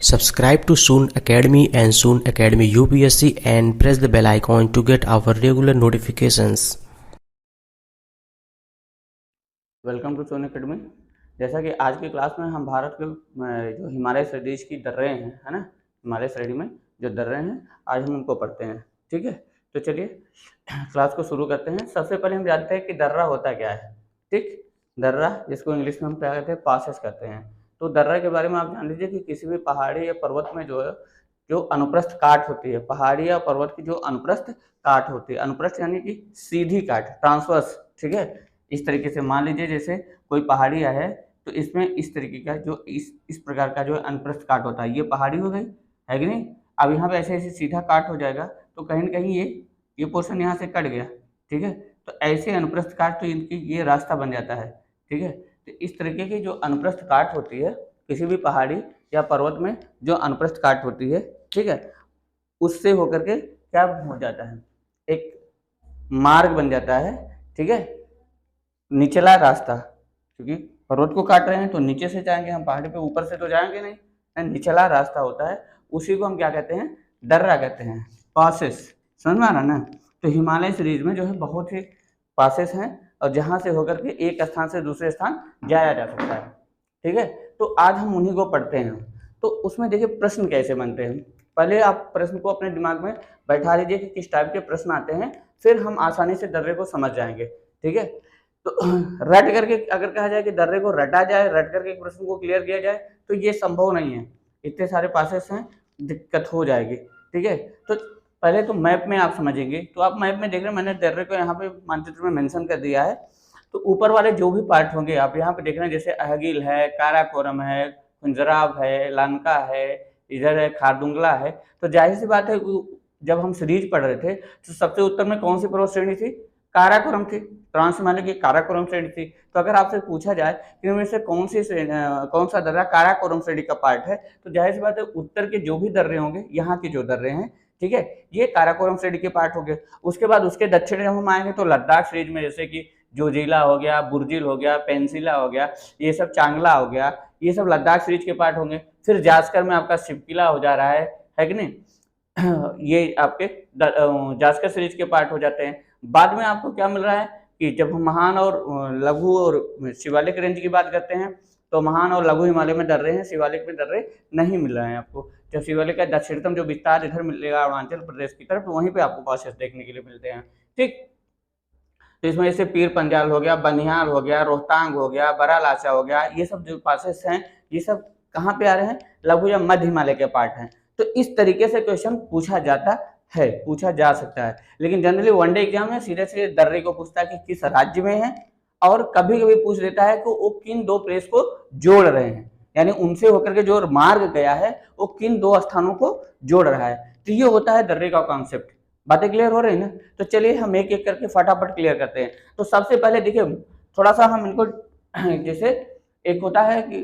Subscribe to Soon Academy and Soon Academy UPSC and press the bell icon to get our regular notifications. Welcome to Son academy. जैसा कि आज की class में हम भारत के जो हिमालय प्रदेश की दर्रे हैं, है ना, हिमालय श्रेणी में जो दर्रे हैं आज हम उनको पढ़ते हैं। ठीक है, तो चलिए क्लास को शुरू करते हैं। सबसे पहले हम जानते हैं कि दर्रा होता क्या है। ठीक, दर्रा जिसको इंग्लिश में हम क्या कहते हैं, पासेस कहते हैं। तो दर्रा के बारे में आप जान लीजिए कि किसी भी पहाड़ी या पर्वत में जो है जो अनुप्रस्थ काट होती है, पहाड़ी या पर्वत की जो अनुप्रस्थ काट होती है, अनुप्रस्थ यानी कि सीधी काट, ट्रांसवर्स। ठीक है, इस तरीके से मान लीजिए जैसे कोई पहाड़ियाँ है तो इसमें इस तरीके का जो इस प्रकार का जो अनुप्रस्थ काट होता है, ये पहाड़ी हो गई, है कि नहीं। अब यहाँ पे ऐसे ऐसे सीधा काट हो जाएगा तो कहीं न कहीं ये पोर्शन यहाँ से कट गया। ठीक है, तो ऐसे अनुप्रस्थ काट तो इनकी ये रास्ता बन जाता है। ठीक है, तो इस तरीके की जो अनुप्रस्थ काट होती है किसी भी पहाड़ी या पर्वत में, जो अनुप्रस्थ काट होती है, ठीक है, उससे होकर के क्या हो जाता है, एक मार्ग बन जाता है। ठीक है, निचला रास्ता, क्योंकि पर्वत को काट रहे हैं तो नीचे से जाएंगे हम, पहाड़ी पे ऊपर से तो जाएंगे नहीं, निचला रास्ता होता है, उसी को हम क्या कहते हैं, दर्रा कहते हैं, पासेस। समझ में आ रहा ना। तो हिमालय सीरीज में जो है बहुत ही पासेस हैं और जहाँ से होकर के एक स्थान से दूसरे स्थान जाया जा सकता है। ठीक है, तो आज हम उन्हीं को पढ़ते हैं। तो उसमें देखिए प्रश्न कैसे बनते हैं। पहले आप प्रश्न को अपने दिमाग में बैठा लीजिए कि किस टाइप के प्रश्न आते हैं, फिर हम आसानी से दर्रे को समझ जाएंगे। ठीक है, तो रट करके अगर कहा जाए कि दर्रे को रटा जाए, रट करके प्रश्न को क्लियर किया जाए तो ये संभव नहीं है, इतने सारे पासेस हैं, दिक्कत हो जाएगी। ठीक है, तो पहले तो मैप में आप समझेंगे। तो आप मैप में देख रहे हैं, मैंने दर्रे को यहाँ पे मानचित्र में मेंशन कर दिया है। तो ऊपर वाले जो भी पार्ट होंगे आप यहाँ पे देख रहे हैं, जैसे अहगिल है, काराकोरम है, खुंजराव है, लानका है, इधर है खारदुंगला है। तो जाहिर सी बात है जब हम सीरीज पढ़ रहे थे तो सबसे उत्तर में कौन सी पर्वत श्रेणी थी, काराकोरम थी, ट्रांस हिमालय की काराकोरम श्रेणी थी। तो अगर आपसे पूछा जाए कि इनमें से कौन सा दर्रा काराकोरम श्रेणी का पार्ट है, तो जाहिर सी बात है उत्तर के जो भी दर्रे होंगे, यहाँ के जो दर्रे हैं, ठीक है, ये काराकोरम श्रेणी के पार्ट हो गए। उसके बाद उसके दक्षिण जब हम आएंगे तो लद्दाख सीरीज में जैसे कि जोजिला हो गया, बुर्जिल हो गया, पेंसिला हो गया, ये सब चांगला हो गया, ये सब लद्दाख सीरीज के पार्ट होंगे। फिर जास्कर में आपका शिवकिला हो जा रहा है कि नहीं, ये आपके जास्कर सीरीज के पार्ट हो जाते हैं। बाद में आपको क्या मिल रहा है कि जब हम महान और लघु और शिवालिक रेंज की बात करते हैं तो महान और लघु हिमालय में दर्रे हैं, शिवालिक में दर्रे नहीं मिल रहे हैं आपको। जब शिवालिक का दक्षिणतम जो विस्तार इधर मिलेगा अरुणाचल प्रदेश की तरफ, वहीं पे आपको पासेस देखने के लिए मिलते हैं। ठीक, तो इसमें जैसे पीर पंजाल हो गया, बनिहाल हो गया, रोहतांग हो गया, बरालाचा हो गया, ये सब जो पासेस हैं ये सब कहाँ पे आ रहे हैं, लघु या मध्य हिमालय के पार्ट हैं। तो इस तरीके से क्वेश्चन पूछा जाता है, पूछा जा सकता है। लेकिन जनरली वनडे एग्जाम में सीधे सीधे दर्रे को पूछता है कि किस राज्य में है, और कभी कभी पूछ लेता है कि वो किन दो प्लेस को जोड़ रहे हैं, यानी उनसे होकर के जो मार्ग गया है वो किन दो स्थानों को जोड़ रहा है। तो ये होता है दर्रे का कॉन्सेप्ट। बातें क्लियर हो रही है ना। तो चलिए हम एक एक करके फटाफट क्लियर करते हैं। तो सबसे पहले देखिए थोड़ा सा हम इनको जैसे एक होता है कि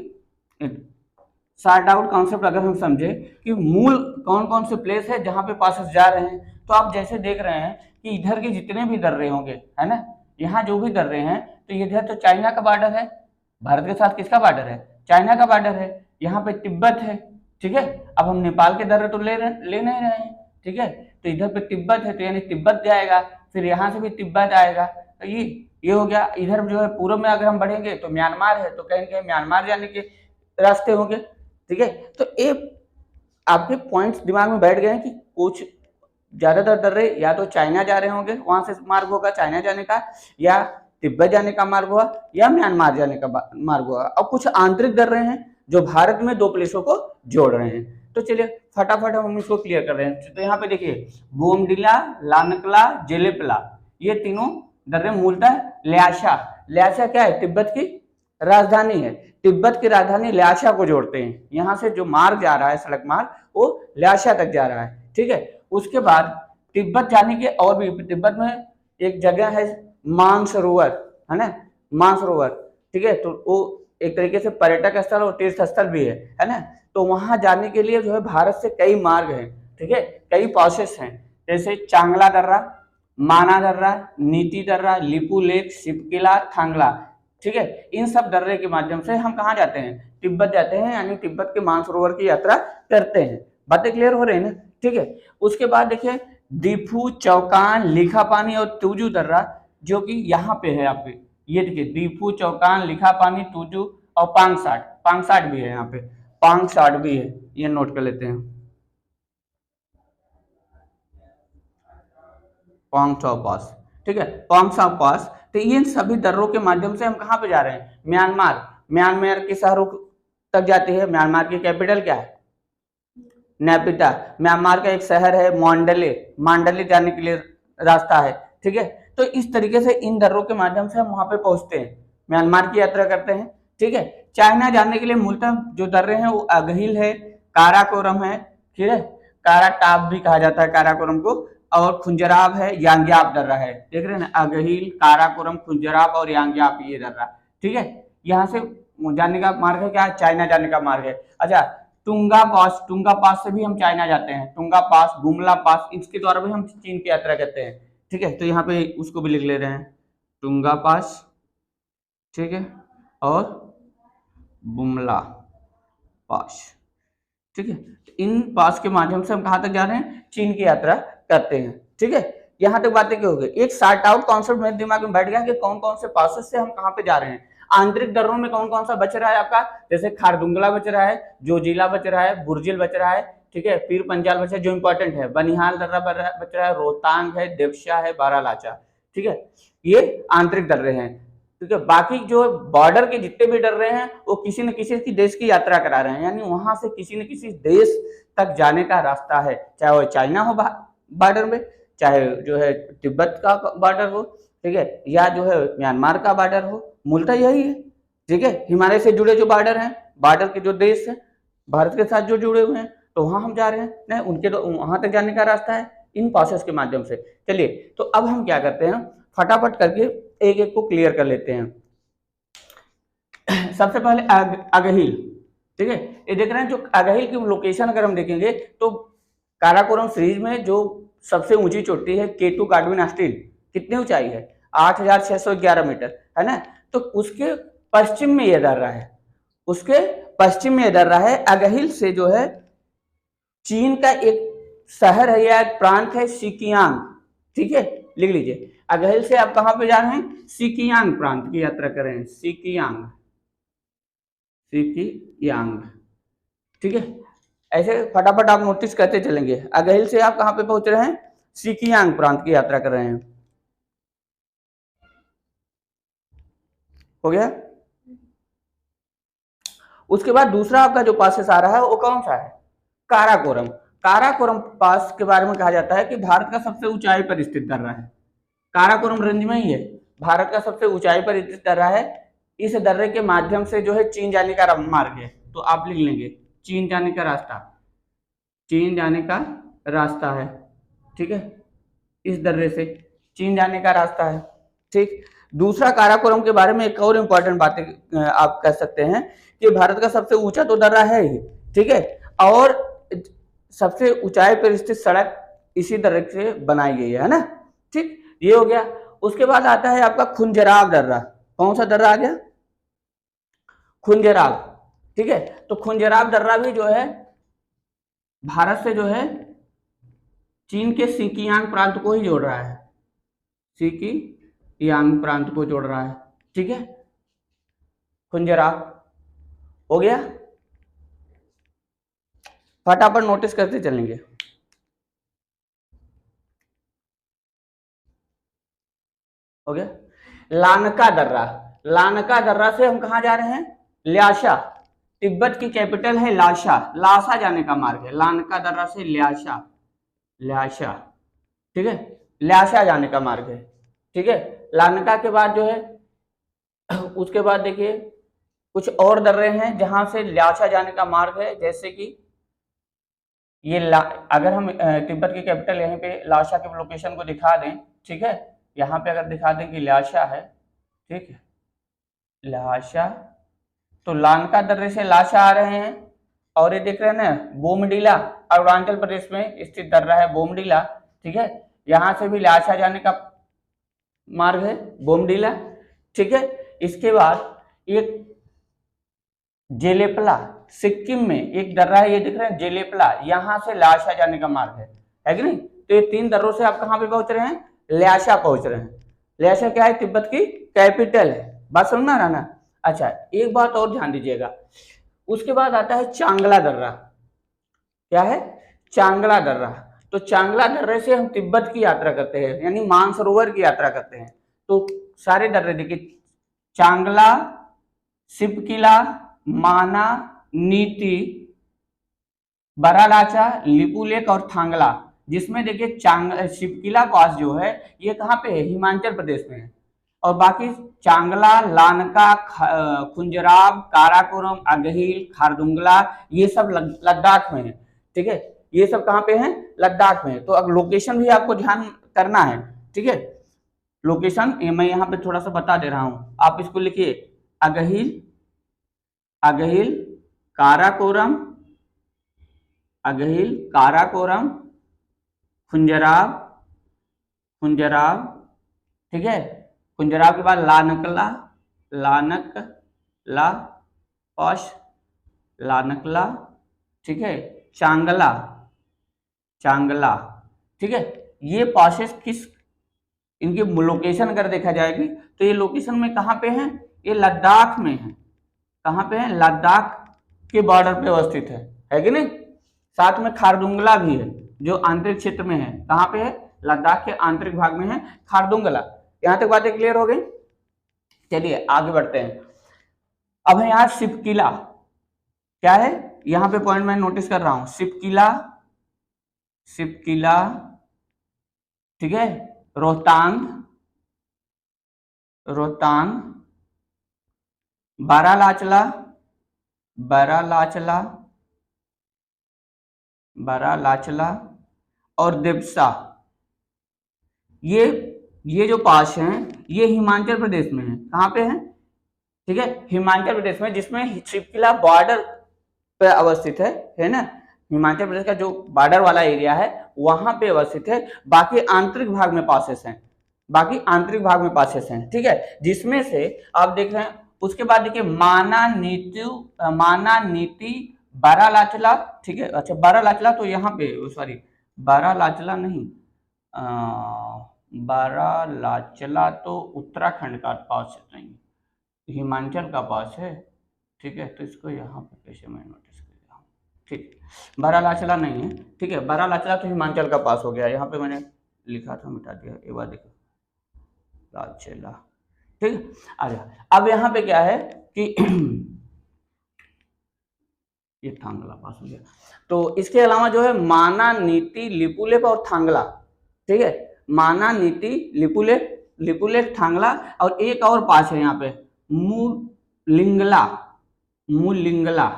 शार्ट आउट कॉन्सेप्ट, अगर हम समझे कि मूल कौन कौन से प्लेस है जहां पे पासेस जा रहे हैं, तो आप जैसे देख रहे हैं कि इधर के जितने भी दर्रे होंगे, है ना, यहाँ जो भी दर्रे हैं, तो इधर तो चाइना का बॉर्डर है, भारत के साथ किसका बॉर्डर है, चाइना का बॉर्डर है, यहाँ पे तिब्बत है। ठीक है, अब हम नेपाल के दर्रे तो ले नहीं रहे हैं। ठीक है, तो इधर पे तिब्बत है तो यानी तिब्बत जाएगा, फिर यहाँ से भी तिब्बत आएगा। तो ये हो गया। इधर जो है पूर्व में अगर हम बढ़ेंगे तो म्यांमार है, तो कहीं कहीं म्यांमार जाने के रास्ते होंगे। ठीक है, तो ये आपके पॉइंट्स दिमाग में बैठ गए हैं कि कुछ ज्यादातर दर्रे या तो चाइना जा रहे होंगे, वहां से मार्ग होगा चाइना जाने का, या तिब्बत जाने का मार्ग हुआ, या म्यांमार जाने का मार्ग हुआ। और कुछ आंतरिक दर्रे हैं जो भारत में दो प्लेसों को जोड़ रहे हैं। तो चलिए फटाफट हम इसको क्लियर कर रहे हैं। तो यहाँ पे देखिए बोमडिला, लानकला, जेलेपला, ये तीनों दर्रे मूलतः ल्याशा क्या है, तिब्बत की राजधानी है। तिब्बत की राजधानी ल्याशा को जोड़ते हैं। यहाँ से जो मार्ग जा रहा है, सड़क मार्ग, वो ल्याशा तक जा रहा है। ठीक है, उसके बाद तिब्बत जाने के और भी, तिब्बत में एक जगह है मानसरोवर, है ना, मानसरोवर। ठीक है, तो वो एक तरीके से पर्यटक स्थल और तीर्थ स्थल भी है ना। तो वहां जाने के लिए जो है भारत से कई मार्ग हैं। ठीक है, कई पासेस हैं, जैसे चांगला दर्रा, माना दर्रा, नीति दर्रा, लिपू लेक, शिवकिला, थांगला, ठीक है। इन सब दर्रे के माध्यम से हम कहाँ जाते हैं, तिब्बत जाते हैं, यानी तिब्बत के मानसरोवर की यात्रा करते हैं। बातें क्लियर हो रही है ना, ठीक है। उसके बाद देखिए दीफू, चौकान, लिखापानी और तुजू दर्रा जो कि यहाँ पे है आपके, ये देखिए दीफू, चौकान, लिखापानी, तुजू और पांगसाट, पांगसाट भी है यहाँ पे, पांगसाट भी है, ये नोट कर लेते हैं, पांगसाउ पास, ठीक है, पांगसाउ पास। तो इन सभी दर्रों के माध्यम से हम कहाँ पे जा रहे हैं, म्यांमार, म्यांमार के शहरों तक जाती है। म्यांमार की कैपिटल क्या है, नेपिता। म्यांमार का एक शहर है मांडले, मांडले जाने के लिए रास्ता है, ठीक है। तो इस तरीके से इन दर्रों के माध्यम से हम वहां पे पहुंचते हैं, म्यांमार की यात्रा करते हैं, ठीक है। चाइना जाने के लिए मूलतः जो दर्रे हैं वो अगहिल है, काराकोरम है, ठीक है, काराटाप भी कहा जाता है काराकोरम को, और खुंजराब है, यांग्याप दर्रा है, देख रहे हैं ना, अगहिल, काराकोरम, खुंजराब और यांग्याप, ये दर्रा, ठीक है। यहाँ से जाने का मार्ग है क्या, चाइना जाने का मार्ग है। अच्छा, टुंगा पास, टुंगा पास से भी हम चाइना जाते हैं, टुंगा पास, बुमला पास, इसके द्वारा भी हम चीन की यात्रा करते हैं, ठीक है। तो यहाँ पे उसको भी लिख ले रहे हैं, टुंगा पास, ठीक है, और बुमला पास, ठीक है। इन पास के माध्यम से हम कहाँ तक जा रहे हैं, चीन की यात्रा करते हैं, ठीक है। यहाँ तक बातें क्या हो गई, एक शार्ट आउट कॉन्सेप्ट मेरे दिमाग में बैठ गया कि कौन कौन से पासेस से हम कहाँ पे जा रहे हैं। आंतरिक दर्रों में कौन कौन सा बच रहा है आपका, जैसे खारदुंगला बच रहा है, जोजिला बच रहा है, बुर्जिल बच रहा है, ठीक है, पीर पंजाल बच रहा है जो इंपॉर्टेंट है, बनिहाल दर्रा बच रहा है, रोहतांग है, देवशा है, बारालाचा, ठीक है, ये आंतरिक दर्रे हैं, ठीक है। बाकी जो बॉर्डर के जितने भी दर्रे हैं वो किसी न किसी की देश की यात्रा करा रहे हैं, यानी वहां से किसी न किसी देश तक जाने का रास्ता है, चाहे वो चाइना हो बॉर्डर में, चाहे जो है तिब्बत का बॉर्डर हो, ठीक है, या जो है म्यांमार का बॉर्डर हो, मूलतः यही है, ठीक है। हिमालय से जुड़े जो बॉर्डर हैं, बॉर्डर के जो देश हैं भारत के साथ जो जुड़े हुए हैं, तो वहां हम जा रहे हैं, नहीं उनके तो वहां तक जाने का रास्ता है इन पासेस के माध्यम से। चलिए, तो अब हम क्या करते हैं, फटाफट करके एक एक को क्लियर कर लेते हैं। सबसे पहले अगहिल, ठीक है, ये देख रहे हैं जो अगहिल की लोकेशन अगर हम देखेंगे तो काराकोरम सीरीज में जो सबसे ऊंची चोटी है K2 गाडविन ऑस्टिन, कितनी ऊंचाई है, 8611 मीटर, है ना। तो उसके पश्चिम में यह दर्रा है, उसके पश्चिम में यह दर्रा है। अगहिल से जो है चीन का एक शहर है या एक प्रांत है सिकियांग, ठीक है, लिख लीजिए। अगहिल से आप कहां पे जा रहे हैं, सिकियांग प्रांत की यात्रा कर रहे हैं, सिकियांग, सिकियांग, ठीक है। ऐसे फटाफट आप नोटिस करते चलेंगे। अगहिल से आप कहां पे पहुंच रहे हैं, सिकियांग प्रांत की यात्रा कर रहे हैं, हो गया। उसके बाद दूसरा आपका जो पासेस आ रहा है वो कौन सा है, काराकोरम। काराकोरम पास के बारे में कहा जाता है कि भारत का सबसे ऊंचाई पर स्थित दर्रा है, काराकोरम रेंज में ही है, भारत का सबसे ऊंचाई पर स्थित दर्रा है। इस दर्रे के माध्यम से जो है चीन जाने का मार्ग है, तो आप लिख लेंगे चीन जाने का रास्ता, चीन जाने का रास्ता है, ठीक है, इस दर्रे से चीन जाने का रास्ता है, ठीक। दूसरा काराकोरम के बारे में एक और इम्पोर्टेंट बातें आप कह सकते हैं कि भारत का सबसे ऊंचा तो दर्रा है ही, ठीक है, और सबसे ऊंचाई पर स्थित सड़क इसी दर्रे से बनाई गई है ना, ठीक, ये हो गया। उसके बाद आता है आपका खुंजराब दर्रा, कौन सा दर्रा आ गया, खुंजराब, ठीक है। तो खुंजराब दर्रा भी जो है भारत से जो है चीन के सिकियांग प्रांत को ही जोड़ रहा है, सिकियांग प्रांत को जोड़ रहा है, ठीक है, खुंजराब हो गया। फटाफट नोटिस करते चलेंगे। हो गया। लानका दर्रा, लानका दर्रा से हम कहा जा रहे हैं, ल्याशा, तिब्बत की कैपिटल है लाशा, लाशा जाने का मार्ग है, लानका दर्रा से ल्याशा, ल्याशा, ठीक है, ल्याशा जाने का मार्ग है, ठीक है। लानका के बाद जो है उसके बाद देखिए कुछ और दर्रे हैं जहां से ल्याशा जाने का मार्ग है, जैसे कि ये अगर हम तिब्बत की कैपिटल यहीं पे लाशा के लोकेशन को दिखा दें, ठीक है, यहाँ पे अगर दिखा दें कि ल्याशा है, ठीक है, ल्याशा, तो लानका दर्रे से लाशा आ रहे हैं, और ये देख रहे हैं ना बोमडीला, अरुणाचल प्रदेश में स्थित दर्रा है बोमडीला, ठीक है, यहाँ से भी ल्याशा जाने का मार्ग है बोमडीला, ठीक है। इसके बाद एक जेलेपला, सिक्किम में एक दर्रा है, ये दिख रहा है जेलेपला, यहाँ से ल्याशा जाने का मार्ग है कि नहीं। तो ये 3 दर्रों से आप कहाँ पे पहुंच रहे हैं, ल्याशा पहुंच रहे हैं। ल्याशा क्या है, तिब्बत की कैपिटल है, बात समझ में आ रहा ना। अच्छा, एक बात और ध्यान दीजिएगा, उसके बाद आता है चांगला दर्रा। क्या है, चांगला दर्रा। तो चांगला दर्रे से हम तिब्बत की यात्रा करते हैं, यानी मानसरोवर की यात्रा करते हैं। तो सारे दर्रे देखिए, चांगला, शिपकिला, माना, नीति, बरालाचा, लिपुलेख और थांगला, जिसमें देखिए शिपकिला पास जो है ये कहाँ पे है, हिमाचल प्रदेश में है। और बाकी चांगला, लानका, खुंजराब, काराकोरम, अगहिल, खारदुंगला, ये सब लद्दाख में है। ठीक है, ये सब कहाँ पे हैं, लद्दाख में है। तो अब लोकेशन भी आपको ध्यान करना है। ठीक है, लोकेशन मैं यहाँ पे थोड़ा सा बता दे रहा हूँ, आप इसको लिखिए, अगहिल, अगहिल, काराकोरम, अगहिल, काराकोरम, खुंजराब, खुंजराब, ठीक है, खुंजराब के बाद लानकला, लानकला पास, लानकला, ठीक है, चांगला, चांगला, ठीक है। ये पासेस किस, इनकी लोकेशन अगर देखा जाएगी तो ये लोकेशन में कहाँ पे है, ये लद्दाख में है। कहाँ पे है, लद्दाख के बॉर्डर पे अवस्थित है कि नहीं। साथ में खारदुंगला भी है जो आंतरिक क्षेत्र में है। कहाँ पे है, लद्दाख के आंतरिक भाग में है खारदुंगला। यहां तक बातें क्लियर हो गई। चलिए आगे बढ़ते हैं। अब है यहाँ शिपकिला, क्या है, यहाँ पे पॉइंट मैं नोटिस कर रहा हूं, शिपकिला, शिपकिला, ठीक है, रोहतांग, रोहतांग, बारालाचला, बारालाचला, बारालाचला और देवसा। ये जो पास हैं ये हिमाचल प्रदेश में है। कहाँ पे है, ठीक है, हिमाचल प्रदेश में, जिसमें शिपकिला बॉर्डर पे अवस्थित है ना। हिमाचल प्रदेश का जो बॉर्डर वाला एरिया है वहां पे अवस्थित है। बाकी आंतरिक भाग में पासेस हैं, बाकी आंतरिक भाग में पासेस हैं, ठीक है, जिसमें से आप देख रहे हैं। उसके बाद देखिए माना नीति, माना नीति, बारालाचला, ठीक है। अच्छा, बारालाचला तो यहाँ पे, सॉरी बारालाचला नहीं, बारालाचला तो उत्तराखंड का पास नहीं, हिमाचल का पास है, ठीक है। तो इसको यहाँ पे कैसे मैं नोटिस कर रहा हूँ, ठीक, बारालाचला नहीं है, ठीक है। बारालाचला तो हिमाचल का पास हो गया, यहाँ पे मैंने लिखा था, मिटा दिया, एक बार देखो, लाचला, ठीक है। आगे अब यहाँ पे क्या है कि ये थांगला पास हो गया। तो इसके अलावा जो है माना, नीति, लिपुलेख और थांगला, ठीक है, माना, नीति, लिपुलेख, लिपुलेख, थांगला, और एक और पास है यहाँ पे मूलिंगला, मूलिंगला,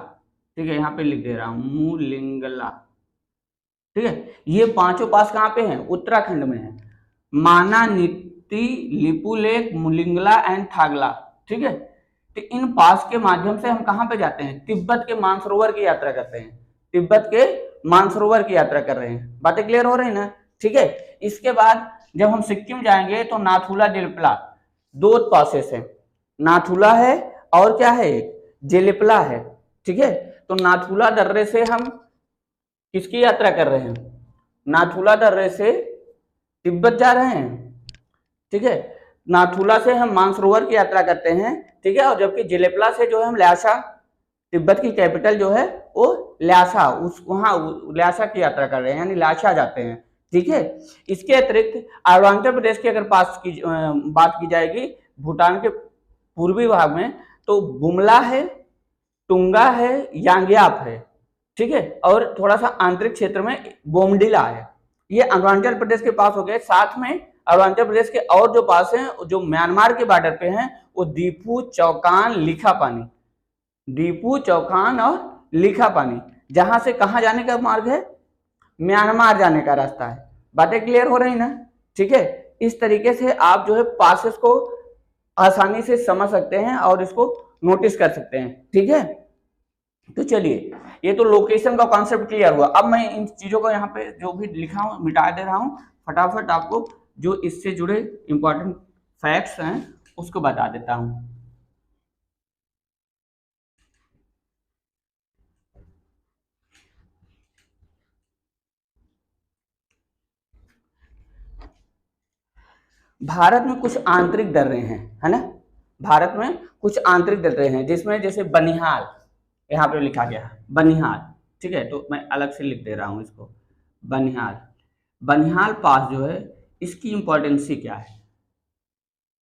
ठीक है, यहाँ पे लिख दे रहा हूँ मूलिंगला, ठीक है। ये पांचों पास कहाँ पे हैं, उत्तराखंड में है। माना, नीति, लिपुलेख, मूलिंगला एंड थांगला, ठीक है। तो इन पास के माध्यम से हम कहाँ पे जाते हैं, तिब्बत के मानसरोवर की यात्रा करते हैं, तिब्बत के मानसरोवर की यात्रा कर रहे हैं। बातें क्लियर हो रही ना, ठीक है। इसके बाद जब हम सिक्किम जाएंगे तो नाथुला, जेलेपला, 2 पासेस है, नाथुला है और क्या है, जेलेपला है, ठीक है। तो नाथुला दर्रे से हम किसकी यात्रा कर रहे हैं, नाथुला दर्रे से तिब्बत जा रहे हैं, ठीक है। नाथुला से हम मानसरोवर की यात्रा करते हैं, ठीक है। और जबकि जेलेपला से जो है हम ल्याशा, तिब्बत की कैपिटल जो है वो ल्याशा, उस वहां ल्याशा की यात्रा कर रहे हैं, यानी ल्याशा जाते हैं, ठीक है। इसके अतिरिक्त अरुणाचल प्रदेश की अगर बात की जाएगी, भूटान के पूर्वी भाग में, तो बुमला है, टुंगा है, यांग्याप है, ठीक है। और थोड़ा सा आंतरिक क्षेत्र में बोमडिला है। ये अरुणाचल प्रदेश के पास हो गए। साथ में अरुणाचल प्रदेश के और जो पास हैं, जो म्यांमार के बॉर्डर पे हैं, वो दीपू, चौकान, लिखापानी, दीपू, चौकान और लिखापानी, जहां से कहां जाने का मार्ग है, म्यांमार जाने का रास्ता है। बातें क्लियर हो रही ना, ठीक है। इस तरीके से आप जो है पासेस को आसानी से समझ सकते हैं और इसको नोटिस कर सकते हैं, ठीक है। तो चलिए, ये तो लोकेशन का कॉन्सेप्ट क्लियर हुआ। अब मैं इन चीजों को यहाँ पे जो भी लिखा हूँ मिटा दे रहा हूँ, फटाफट आपको जो इससे जुड़े इंपॉर्टेंट फैक्ट्स हैं उसको बता देता हूँ। भारत में कुछ आंतरिक दर्रे हैं, है ना, भारत में कुछ आंतरिक दर्रे हैं, जिसमें जैसे बनिहाल, यहाँ पे लिखा गया बनिहाल, ठीक है, तो मैं अलग से लिख दे रहा हूँ इसको, बनिहाल। बनिहाल पास जो है इसकी इंपॉर्टेंसी क्या है,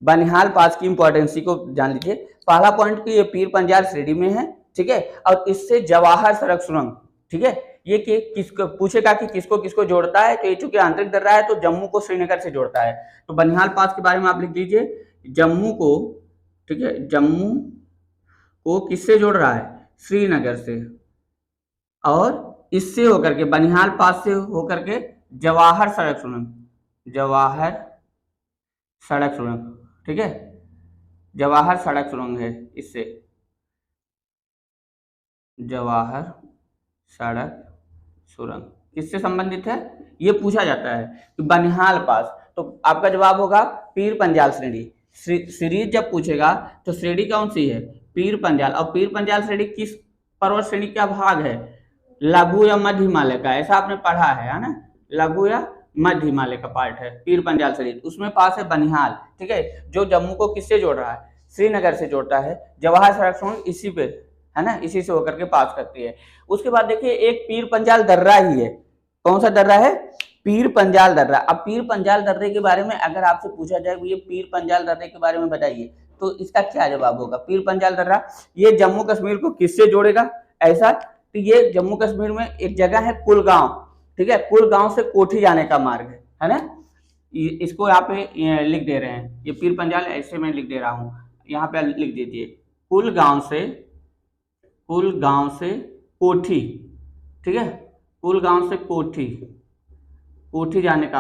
बनिहाल पास की इंपॉर्टेंसी को जान लीजिए। पहला पॉइंट कि ये पीर पंजाल श्रेणी में है, ठीक है, और इससे जवाहर सड़क सुरंग, ठीक है, ये कि किसको पूछेगा कि किसको किसको जोड़ता है, तो ये चूंकि आंतरिक दर्रा है तो जम्मू को श्रीनगर से जोड़ता है, तो बनिहाल पास के बारे में आप लिख दीजिए, जम्मू को, ठीक है, जम्मू को किससे जोड़ रहा है, श्रीनगर से, और इससे होकर के बनिहाल पास से होकर के जवाहर सड़क सुरंग, जवाहर सड़क सुरंग, ठीक है, जवाहर सड़क सुरंग है, इससे जवाहर सड़क सुरंग किससे संबंधित है, ये पूछा जाता है कि बनिहाल पास, तो आपका जवाब होगा पीर पंजाल श्रेणी। सीरीज जब पूछेगा तो श्रेणी कौन सी है, पीर पंजाल, और पीर पंजाल श्रेणी किस पर्वत श्रेणी का भाग है, लघु या मध्य हिमालय का, ऐसा आपने पढ़ा है ना, लघु या मध्य हिमालय का पार्ट है पीर पंजाल श्रेणी, उसमें पास है बनिहाल, ठीक है, जो जम्मू को किससे जोड़ रहा है, श्रीनगर से जोड़ता है, जवाहर सड़क सुरंग इसी पे है ना, इसी से होकर के पास करती है। उसके बाद देखिए एक पीर पंजाल दर्रा ही है, कौन सा दर्रा है, पीर पंजाल दर्रा। अब पीर पंजाल दर्रे के बारे में अगर आपसे पूछा जाए ये पीर पंजाल दर्रे के बारे में बताइए, तो इसका क्या जवाब होगा, पीर पंजाल दर्रा ये जम्मू कश्मीर को किससे जोड़ेगा, ऐसा, तो ये जम्मू कश्मीर में एक जगह है कुलगांव, ठीक है, कुलगांव से कोठी जाने का मार्ग है ना, इसको यहाँ पे लिख दे रहे हैं, ये पीर पंजाल ऐसे मैं लिख दे रहा हूँ, यहाँ पे लिख दीजिए, कुलगांव से कोठी, ठीक है, कुलगांव से कोठी, कोठी जाने का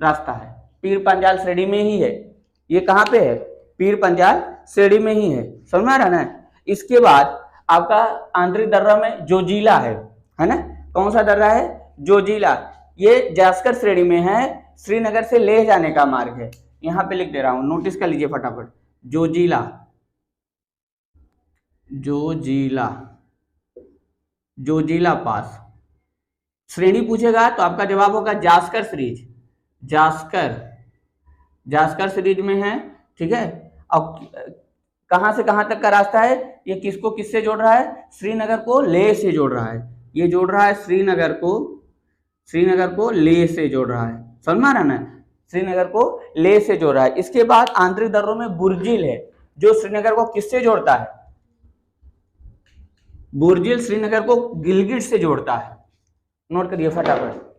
रास्ता है, पीर पंजाल श्रेणी में ही है, ये कहाँ पे है, पीर पंजाल श्रेणी में ही है, समझ में आ रहा है। इसके बाद आपका आंतरिक दर्रा में जोजिला है ना, कौन सा दर्रा है, जोजिला, ये जास्कर श्रेणी में है, श्रीनगर से लेह जाने का मार्ग है, यहाँ पे लिख दे रहा हूं, नोटिस कर लीजिए फटाफट, जोजिला, जोजिला, जोजिला पास, श्रेणी पूछेगा तो आपका जवाब होगा जास्कर सीरीज, जास्कर, जास्कर सीरीज में है, ठीक है, अब कहां से कहां तक का रास्ता है, ये किसको किससे जोड़ रहा है, श्रीनगर को लेह से जोड़ रहा है, ये जोड़ रहा है श्रीनगर को लेह से जोड़ रहा है, समझ में आ रहा ना, श्रीनगर को लेह से जोड़ रहा है। इसके बाद आंतरिक दर्रों में बुर्जिल है, जो श्रीनगर को किससे जोड़ता है, बुर्जिल श्रीनगर को गिलगिट से जोड़ता है, नोट करिए फटाफट,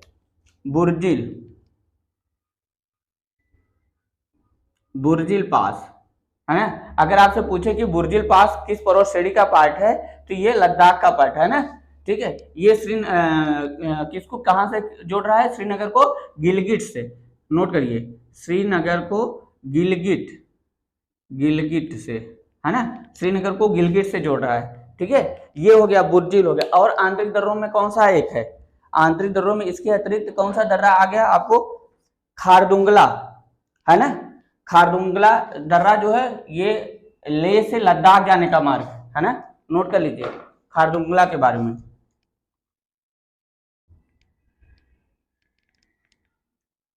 बुर्जिल, बुर्जिल पास है ना, अगर आपसे पूछे कि बुर्जिल पास किस पर्वत श्रेणी का पार्ट है, तो ये लद्दाख का पार्ट है ना, ठीक है, ये किसको कहां से जोड़ रहा है, श्रीनगर को गिलगिट से, नोट करिए, श्रीनगर को गिलगिट, गिलगिट से, है ना, श्रीनगर को गिलगिट से जोड़ रहा है, ठीक है, ये हो गया, बुर्जिल हो गया। और आंतरिक दर्रों में कौन सा एक है, आंतरिक दर्रों में इसके अतिरिक्त कौन सा दर्रा आ गया आपको, खारदुंगला, है ना, खारदुंगला दर्रा जो है ये लेह से लद्दाख जाने का मार्ग है ना, नोट कर लीजिए खारदुंगला के बारे में,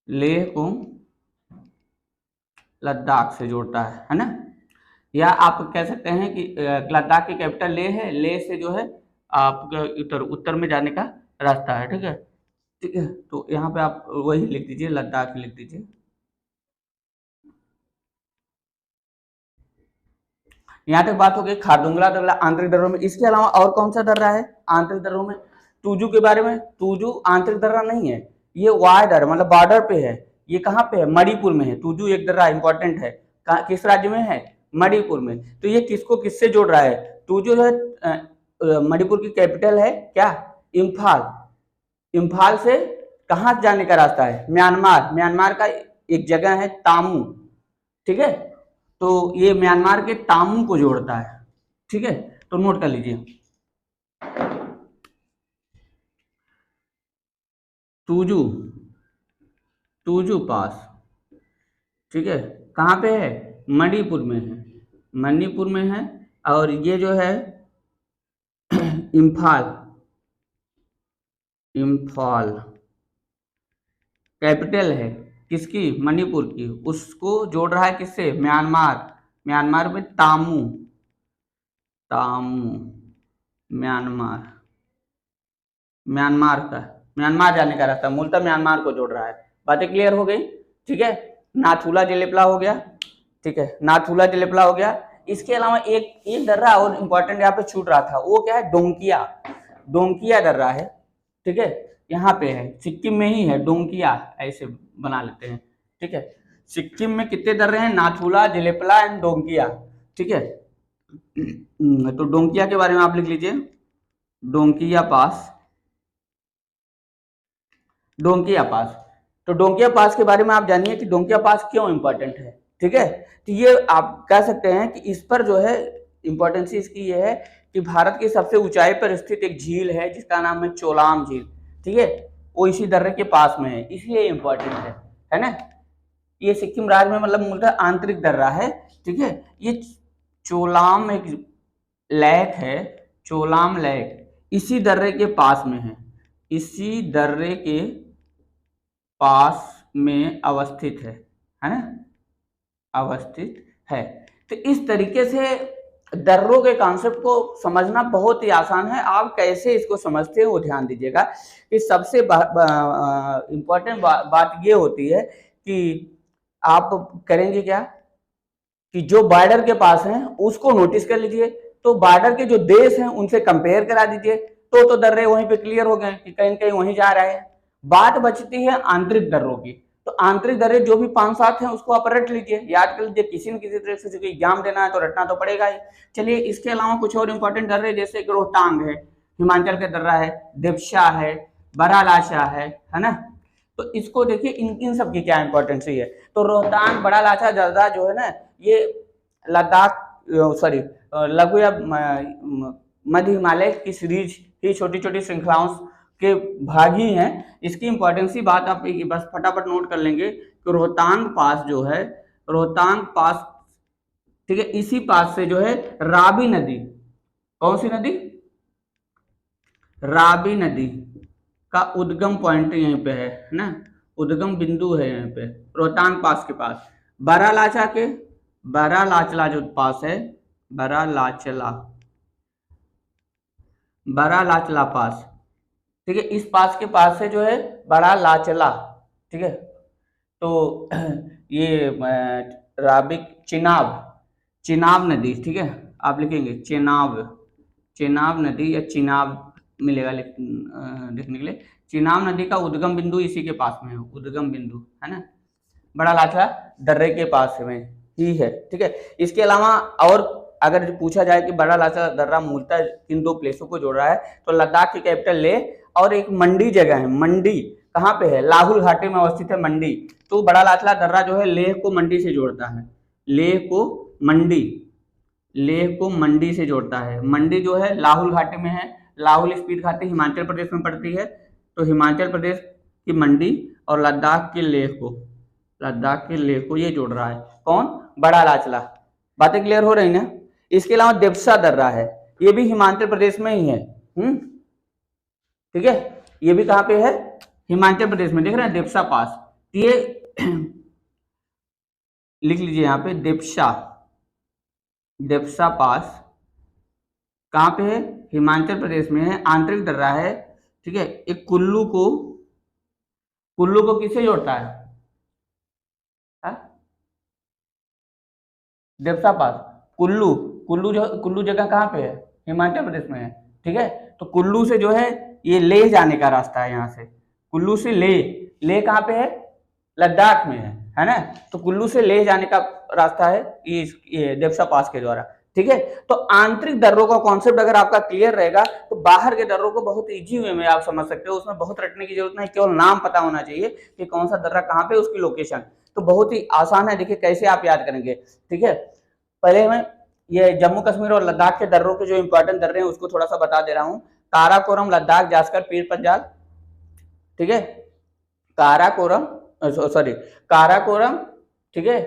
लेह को लद्दाख से जोड़ता है ना, या आप कह सकते हैं कि लद्दाख की कैपिटल लेह है, लेह से जो है आपका उत्तर में जाने का रास्ता है, ठीक है, ठीक है, तो यहाँ पे आप वही लिख दीजिए, लद्दाख लिख दीजिए। यहाँ तक बात हो गई खारदुंगला दर्रा आंतरिक दर्रों में। इसके अलावा और कौन सा दर्रा है आंतरिक दर्रों में, टूजू के बारे में, टूजू आंतरिक दर्रा नहीं है, ये वाय दर्रा मतलब बॉर्डर पे है, ये कहाँ पे है, मणिपुर में है, टूजू एक दर्रा इंपॉर्टेंट है, किस राज्य में है, मणिपुर में, तो ये किसको किससे जोड़ रहा है, टूजू जो है मणिपुर की कैपिटल है क्या, इम्फाल, इम्फाल से कहाँ जाने का रास्ता है, म्यांमार, म्यांमार का एक जगह है तामू, ठीक है, तो ये म्यांमार के तामू को जोड़ता है, ठीक है, तो नोट कर लीजिए, टूजू, टूजू पास, ठीक है, कहाँ पे है, मणिपुर में है, मणिपुर में है, और ये जो है इम्फाल, इम्फाल कैपिटल है, किसकी, मणिपुर की, उसको जोड़ रहा है किससे, म्यांमार, म्यांमार में तामू, तामू, म्यांमार, म्यांमार का, म्यांमार जाने का रास्ता, मूलतः म्यांमार को जोड़ रहा है। बातें क्लियर हो गई, ठीक है। नाथुला जेलेपला हो गया, ठीक है, नाथुला जेलेपला हो गया। इसके अलावा एक दर्रा और इम्पोर्टेंट यहाँ पे छूट रहा था, वो क्या है, डोंकिया, डोंकिया दर्रा है, ठीक है, यहाँ पे है, सिक्किम में ही है, डोंकिया ऐसे बना लेते हैं, ठीक है। सिक्किम में कितने दर्रे हैं, नाथुला, जेलेपला एंड डोंकिया, ठीक है। तो डोंकिया के बारे में आप लिख लीजिए, डोंकिया पास, डोंकिया पास। तो डोंकिया पास के बारे में आप जानिए कि डोंकिया पास क्यों इंपॉर्टेंट है, ठीक है। तो ये आप कह सकते हैं कि इस पर जो है इंपॉर्टेंस इसकी ये है कि भारत की सबसे ऊंचाई पर स्थित एक झील है जिसका नाम है चोलाम झील, ठीक है, वो इसी दर्रे के पास में है, इसलिए इंपॉर्टेंट है ना। ये सिक्किम राज्य में मतलब मूलतः आंतरिक दर्रा है, ठीक है। ये चोलाम एक लेक है, चोलाम लेक इसी दर्रे के पास में है, इसी दर्रे के पास में अवस्थित है ना, अवस्थित है। तो इस तरीके से दर्रों के कॉन्सेप्ट को समझना बहुत ही आसान है। आप कैसे इसको समझते हैं वो ध्यान दीजिएगा। कि सबसे इम्पोर्टेंट बात ये होती है कि आप करेंगे क्या कि जो बॉर्डर के पास हैं उसको नोटिस कर लीजिए, तो बॉर्डर के जो देश हैं उनसे कंपेयर करा दीजिए, तो दर्रे वहीं पे क्लियर हो गए कि कहीं कहीं वहीं जा रहे हैं। बात बचती है आंतरिक दर्रों की, तो आंतरिक दर्रे जो भी 5-7 हैं उसको आप रट लीजिए, याद कर लीजिए, किसी न किसी तरह से जो एग्जाम देना है तो रटना तो पड़ेगा ही। चलिए इसके अलावा कुछ और इंपॉर्टेंट दर्रे जैसे रोहतांग है, हिमाचल का दर्रा है, दिवसा है, बरालाचा है ना। तो इसको देखिए इन सब की क्या इंपॉर्टेंस है। तो रोहतांग, बरालाचा दर्रा जो है ना, ये लद्दाख सॉरी लघु या मध्य हिमालय की सीरीज की छोटी छोटी श्रृंखलाओं के भाग ही हैं। इसकी इंपॉर्टेंस की बात आप बस फटाफट नोट कर लेंगे कि रोहतांग पास जो है, रोहतांग पास, ठीक है, इसी पास से जो है रावी नदी, कौन सी नदी, रावी नदी का उद्गम पॉइंट यहीं पे है ना, उद्गम बिंदु है यहीं पे रोहतांग पास के पास। बरालाचा के, बरालाचला जो पास है, बरालाचला, बरालाचला पास, ठीक है, इस पास के पास से जो है बरालाचला, ठीक है। तो ये रावी, चिनाब, चिनाब नदी, ठीक है, आप लिखेंगे चेनाब, चेनाब नदी या चिनाब मिलेगा लिखने के लिए। चिनाब नदी का उद्गम बिंदु इसी के पास में है, उद्गम बिंदु है ना, बरालाचला दर्रे के पास में ही है, ठीक है। इसके अलावा और अगर पूछा जाए कि बरालाचा दर्रा मूलतः किन दो प्लेसों को जोड़ रहा है, तो लद्दाख की कैपिटल लेह और एक मंडी जगह है, मंडी कहाँ पे है, लाहुल घाटी में अवस्थित है मंडी। तो बरालाचला दर्रा जो है लेह को मंडी से जोड़ता है, लेह को मंडी, लेह को मंडी से जोड़ता है। मंडी जो है लाहुल घाटी में है, लाहुल स्पीति घाटी हिमाचल प्रदेश में पड़ती है, तो हिमाचल प्रदेश की मंडी और लद्दाख के लेह को, लद्दाख के लेह को ये जोड़ रहा है, कौन, बरालाचला। बातें क्लियर हो रही ना। इसके अलावा दिवसा दर्रा है, ये भी हिमाचल प्रदेश में ही है, ठीक है, ये भी कहाँ पे है, हिमाचल प्रदेश में, देख रहे हैं दिवसा पास, ये लिख लीजिए यहाँ पे दिवसा, दिवसा पास कहाँ पे है, हिमाचल प्रदेश में है, आंतरिक दर्रा है, ठीक है। एक कुल्लू को, कुल्लू को किससे जोड़ता है, दिवसा पास, कुल्लू, कुल्लू जो, कुल्लू जगह कहाँ पे है, हिमाचल प्रदेश में है, ठीक है। तो कुल्लू से जो है ये लेह जाने का रास्ता है, यहाँ से कुल्लू से लेह, लेह कहाँ पे है, लद्दाख में है ना। तो कुल्लू से लेह जाने का रास्ता है ये दिवसा पास के द्वारा, ठीक है। तो आंतरिक दर्रों का कॉन्सेप्ट अगर आपका क्लियर रहेगा तो बाहर के दर्रों को बहुत इजी वे में आप समझ सकते हो, उसमें बहुत रटने की जरूरत नहीं, केवल नाम पता होना चाहिए कि कौन सा दर्रा कहाँ पे, उसकी लोकेशन, तो बहुत ही आसान है। देखिए कैसे आप याद करेंगे, ठीक है। पहले मैं ये जम्मू कश्मीर और लद्दाख के दर्रों के जो इंपॉर्टेंट दर्रे हैं उसको थोड़ा सा बता दे रहा हूँ। काराकोरम, लद्दाख, जास्कर, पीर पंजाल, ठीक है, काराकोरम सॉरी काराकोरम, ठीक है,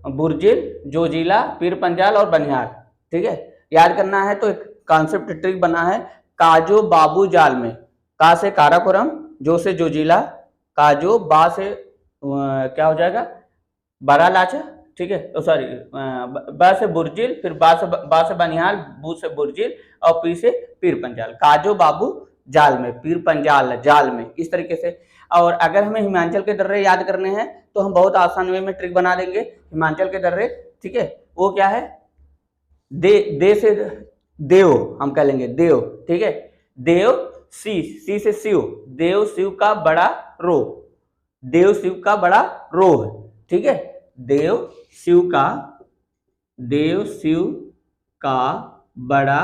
बुर्जिल, जोजिला, पीर पंजाल और बनिहाल, ठीक है। याद करना है तो एक कॉन्सेप्ट ट्रिक बना है, काजो बाबू जाल में, का से काराकोरम, जो से जोजिला, काजो बा से क्या हो जाएगा, बड़ा लाचा, ठीक है, तो सॉरी, ब से बुर्जिल, फिर बा से बनिहाल, बू से बुर्जिल और पी से पीर पंजाल, काजो बाबू जाल में, पीर पंजाल जाल में, इस तरीके से। और अगर हमें हिमाचल के दर्रे याद करने हैं तो हम बहुत आसान वे में ट्रिक बना देंगे। हिमाचल के दर्रे, ठीक है, वो क्या है, दे से देव हम कह लेंगे, देव, ठीक है, देव, सी से शिव, देव शिव का बड़ा रो, देव शिव का बड़ा रो है, ठीक है, देव शिव का बड़ा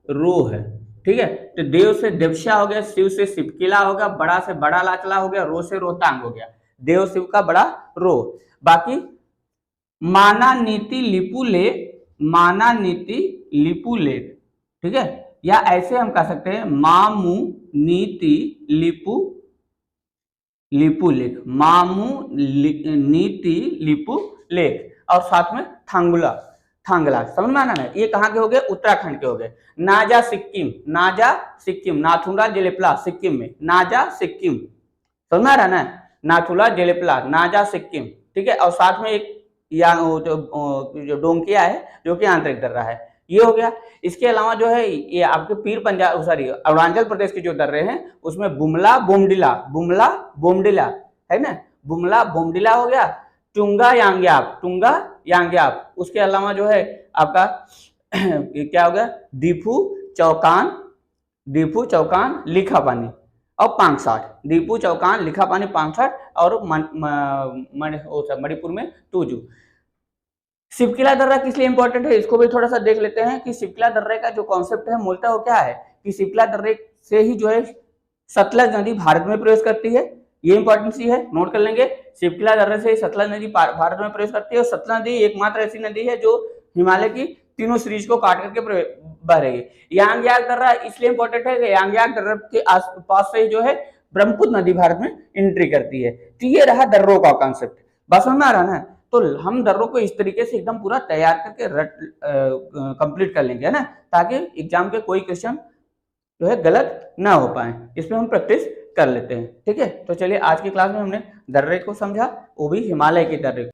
रो है, ठीक है। तो देव से देवशा हो गया, शिव से शिवकिला हो गया, बड़ा से बड़ा लाचला हो गया, रो से रोहतांग हो गया, देव शिव का बड़ा रो। बाकी माना नीति लिपू लेक, ठीक है, या ऐसे हम कह सकते हैं मामू नीति लिपू लेक, मामू नीति लिपू लेक, और साथ में थांगला, समझ में आना ना, ये कहाँ के हो गए, उत्तराखंड के हो गए। नाजा सिक्किम, नाथुला जेलेपला सिक्किम में, नाजा सिक्किम, समझ में आ रहा ना, नाथुला जेलेपला, नाजा सिक्किम, ठीक है। और साथ में एक जो डोंकिया है जो कि आंतरिक दर्रा है, ये हो गया। इसके अलावा जो है ये आपके पीर पंजाब सॉरी अरुणाचल प्रदेश के जो दर्रे हैं उसमें बुमला बोमडिला है ना, बुमला बोमडिला हो गया, टुंगा यांग्याप, उसके अलावा जो है आपका क्या हो गया, दीफू चौकान लिखा पानी और पांगसाट, दीपू चौकान लिखा पानी पांगसाट, और मणिपुर में टूजू। शिवकिला दर्रा किस लिए इंपॉर्टेंट है, इसको भी थोड़ा सा देख लेते हैं कि शिवकिला दर्रे का जो कॉन्सेप्ट है मूलतः वो क्या है कि शिवकिला दर्रे से ही जो है सतलज नदी भारत में प्रवेश करती है, ये इंपॉर्टेंस है, नोट कर लेंगे। शिवकिला दर्रे से सतलज नदी भारत में प्रवेश करती है, और सतलज नदी एकमात्र ऐसी नदी है जो हिमालय की तीनों सीरीज को काट करके बह रही है। यांग्याक दर्रा इसलिए इंपॉर्टेंट है कि यांग्याक दर्रे के आसपास से जो है ब्रह्मपुत्र नदी भारत में एंट्री करती है। तो ये रहा दर्रों का कॉन्सेप्ट, बस समझ में आ रहा ना। तो हम दर्रों को इस तरीके से एकदम पूरा तैयार करके कंप्लीट कर लेंगे, है ना, ताकि एग्जाम के कोई क्वेश्चन जो है गलत ना हो पाए, इसमें हम प्रैक्टिस कर लेते हैं, ठीक है। तो चलिए आज की क्लास में हमने दर्रे को समझा, वो भी हिमालय के दर्रे को।